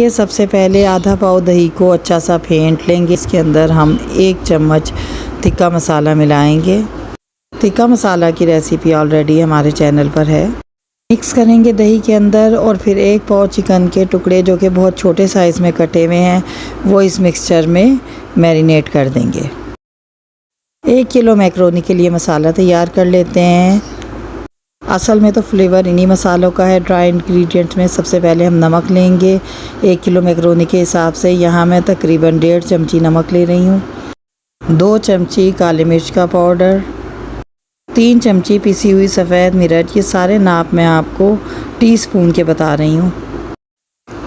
ये सबसे पहले आधा पाव दही को अच्छा सा फेंट लेंगे। इसके अंदर हम 1 चम्मच तिक्का मसाला मिलाएंगे। तिक्का मसाला की रेसिपी ऑलरेडी हमारे चैनल पर है। मिक्स करेंगे दही के अंदर और फिर 1 पाव चिकन के टुकड़े जो कि बहुत छोटे साइज़ में कटे हुए हैं वो इस मिक्सचर में मैरिनेट कर देंगे। 1 किलो मैक्रोनी के लिए मसाला तैयार कर लेते हैं। असल में तो फ्लेवर इन्हीं मसालों का है। ड्राई इंग्रेडिएंट्स में सबसे पहले हम नमक लेंगे। 1 किलो मैक्रोनी के हिसाब से यहाँ मैं तकरीबन 1.5 चमची नमक ले रही हूँ। 2 चमची काली मिर्च का पाउडर, 3 चमची पिसी हुई सफ़ेद मिर्च। ये सारे नाप मैं आपको टीस्पून के बता रही हूँ।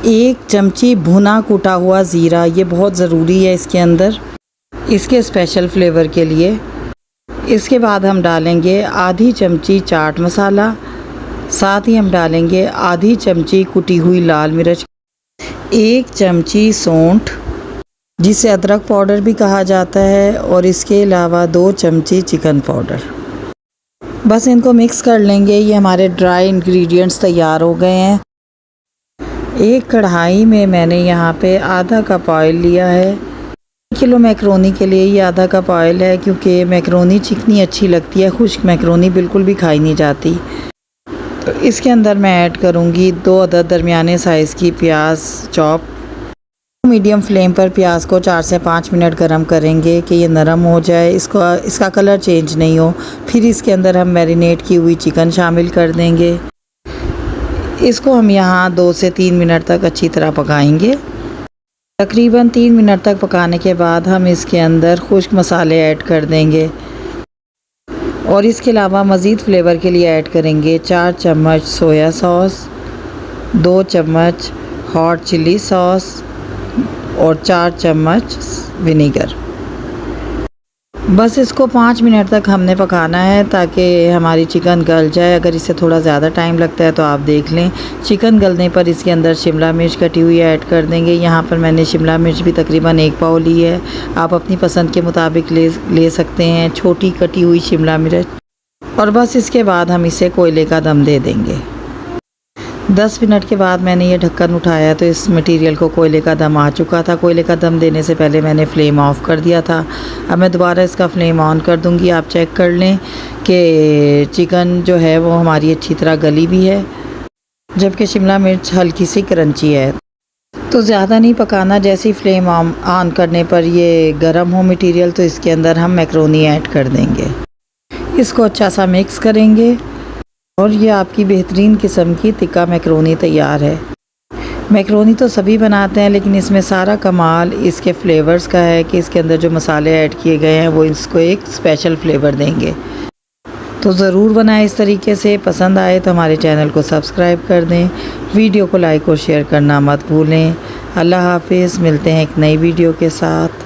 1 चमची भुना कूटा हुआ ज़ीरा, ये बहुत ज़रूरी है इसके अंदर, इसके स्पेशल फ्लेवर के लिए। इसके बाद हम डालेंगे आधी चमची चाट मसाला, साथ ही हम डालेंगे आधी चमची कुटी हुई लाल मिर्च, 1 चमची सौंठ जिसे अदरक पाउडर भी कहा जाता है, और इसके अलावा 2 चमची चिकन पाउडर। बस इनको मिक्स कर लेंगे। ये हमारे ड्राई इंग्रेडिएंट्स तैयार हो गए हैं। एक कढ़ाई में मैंने यहाँ पे आधा कप ऑयल लिया है। 1 किलो मैक्रोनी के लिए ये आधा कप ऑयल है, क्योंकि मैक्रोनी चिकनी अच्छी लगती है, खुश्क मैक्रोनी बिल्कुल भी खाई नहीं जाती। तो इसके अंदर मैं ऐड करूँगी 2 अदद दरमियाने साइज़ की प्याज चॉप। मीडियम फ्लेम पर प्याज को 4 से 5 मिनट गरम करेंगे कि ये नरम हो जाए, इसका कलर चेंज नहीं हो। फिर इसके अंदर हम मैरिनेट की हुई चिकन शामिल कर देंगे। इसको हम यहाँ 2 से 3 मिनट तक अच्छी तरह पकाएंगे। तकरीबन 3 मिनट तक पकाने के बाद हम इसके अंदर खुश्क मसाले ऐड कर देंगे, और इसके अलावा मज़ीद फ्लेवर के लिए ऐड करेंगे 4 चम्मच सोया सॉस, 2 चम्मच हॉट चिली सॉस और 4 चम्मच विनेगर। बस इसको 5 मिनट तक हमने पकाना है ताकि हमारी चिकन गल जाए। अगर इसे थोड़ा ज़्यादा टाइम लगता है तो आप देख लें। चिकन गलने पर इसके अंदर शिमला मिर्च कटी हुई ऐड कर देंगे। यहाँ पर मैंने शिमला मिर्च भी तकरीबन 1 पाव ली है। आप अपनी पसंद के मुताबिक ले सकते हैं, छोटी कटी हुई शिमला मिर्च। और बस इसके बाद हम इसे कोयले का दम दे देंगे। 10 मिनट के बाद मैंने ये ढक्कन उठाया तो इस मटेरियल को कोयले का दम आ चुका था। कोयले का दम देने से पहले मैंने फ्लेम ऑफ़ कर दिया था। अब मैं दोबारा इसका फ्लेम ऑन कर दूंगी। आप चेक कर लें कि चिकन जो है वो हमारी अच्छी तरह गली भी है, जबकि शिमला मिर्च हल्की सी क्रंची है। तो ज़्यादा नहीं पकाना। जैसे ही फ्लेम ऑन करने पर ये गर्म हो मटेरियल तो इसके अंदर हम मैक्रोनी ऐड कर देंगे। इसको अच्छा सा मिक्स करेंगे और ये आपकी बेहतरीन किस्म की तिक्का मैक्रोनी तैयार है। मैक्रोनी तो सभी बनाते हैं, लेकिन इसमें सारा कमाल इसके फ्लेवर्स का है कि इसके अंदर जो मसाले ऐड किए गए हैं वो इसको एक स्पेशल फ्लेवर देंगे। तो ज़रूर बनाएं इस तरीके से। पसंद आए तो हमारे चैनल को सब्सक्राइब कर दें। वीडियो को लाइक और शेयर करना मत भूलें। अल्लाह हाफिज़। मिलते हैं एक नई वीडियो के साथ।